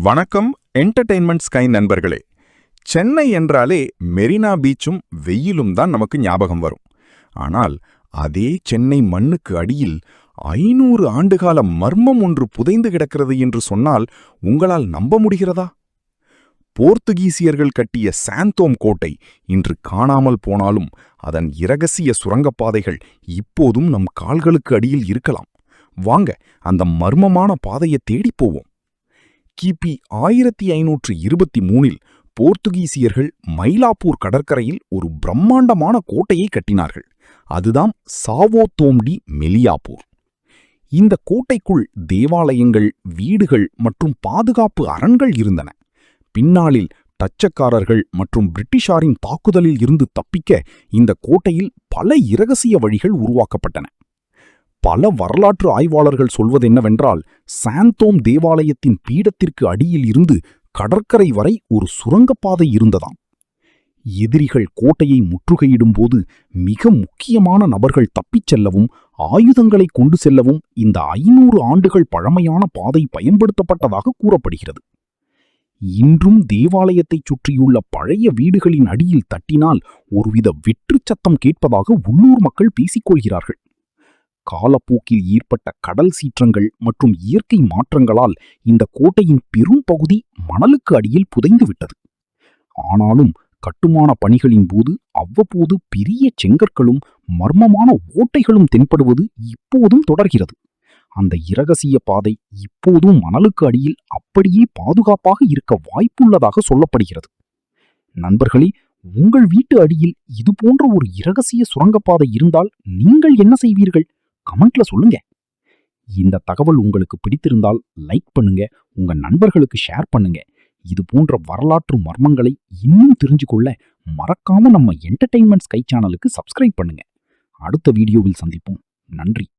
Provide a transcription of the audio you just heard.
வணக்கம் entertainment sky நண்பர்களே. சென்னை என்றாலே மெரினா பீச்சும் வெயிலும் தான் நமக்கு ஞாபகம் வரும். ஆனால் அதே சென்னை மண்ணுக்கு அடியில் 500 ஆண்டுகால மர்மம் ஒன்று புதைந்து கிடக்கிறது என்று சொன்னால் உங்களால் நம்ப முடிகிறதா? போர்த்துகீசியர்கள் கட்டிய சாந்தோம் கோட்டை இன்று காணாமல் போனாலும் அதன் இரகசிய சுரங்கப்பாதைகள் இப்போதும் நம் கால்களுக்கு அடியில் இருக்கலாம். வாங்க அந்த மர்மமான பாதையை தேடிப் போவோம். கிபி 1523இல் போர்த்துகீசியர்கள் மயிலாப்பூர் கடற்கரையில் ஒரு பிரம்மாண்டமான கோட்டையை கட்டினார்கள். அதுதான் சாவோ தோம் டி மெலியாப்பூர். இந்த கோட்டைக்குள் தேவாலயங்கள், வீடுகள் மற்றும் பாதுகாப்பு அரண்கள் இருந்தன. பின்னாளில் டச்சக்காரர்கள் மற்றும் பிரிட்டிஷாரின் தாக்குதலில் இருந்து தப்பிக்க இந்த கோட்டையில் பல இரகசிய வழிகள் உருவாக்கப்பட்டன. பல வரலாற்று ஆய்வாளர்கள் சொல்வதென்னவென்றால், சாந்தோம் தேவாலயத்தின் பீடத்திற்கு அடியில் இருந்து கடற்கரை வரை ஒரு சுரங்கப்பாதை இருந்ததாம். எதிரிகள் கோட்டையை முற்றுகையிடும்போது மிக முக்கியமான நபர்கள் தப்பிச் செல்லவும் ஆயுதங்களை கொண்டு செல்லவும் இந்த 500 ஆண்டுகள் பழமையான பாதை பயன்படுத்தப்பட்டதாக கூறப்படுகிறது. இன்றும் தேவாலயத்தைச் சுற்றியுள்ள பழைய வீடுகளின் அடியில் தட்டினால் ஒருவித வெற்றுச் சத்தம் கேட்பதாக உள்ளூர் மக்கள் பேசிக்கொள்கிறார்கள். காலப்போக்கில் ஏற்பட்ட கடல் சீற்றங்கள் மற்றும் இயற்கை மாற்றங்களால் இந்த கோட்டையின் பெரும் பகுதி மணலுக்கு அடியில் புதைந்துவிட்டது. ஆனாலும் கட்டுமான பணிகளின் போது அவ்வப்போது பெரிய செங்கற்களும் மர்மமான ஓட்டைகளும் தென்படுவது இப்போதும் தொடர்கிறது. அந்த இரகசிய பாதை இப்போதும் மணலுக்கு அடியில் அப்படியே பாதுகாப்பாக இருக்க வாய்ப்புள்ளதாக சொல்லப்படுகிறது. நண்பர்களே, உங்கள் வீட்டு அடியில் இதுபோன்ற ஒரு இரகசிய சுரங்கப்பாதை இருந்தால் நீங்கள் என்ன செய்வீர்கள்? கமெண்ட்ல சொல்லுங்க. இந்த தகவல் உங்களுக்கு பிடித்திருந்தால் லைக் பண்ணுங்க, உங்க நண்பர்களுக்கு ஷேர் பண்ணுங்க. இது போன்ற வரலாற்று மர்மங்களை இன்னும் தெரிஞ்சுக்கொள்ள மறக்காம நம்ம என்டர்டெயின்மெண்ட் ஸ்கை சேனலுக்கு சப்ஸ்கிரைப் பண்ணுங்க. அடுத்த வீடியோவில் சந்திப்போம். நன்றி.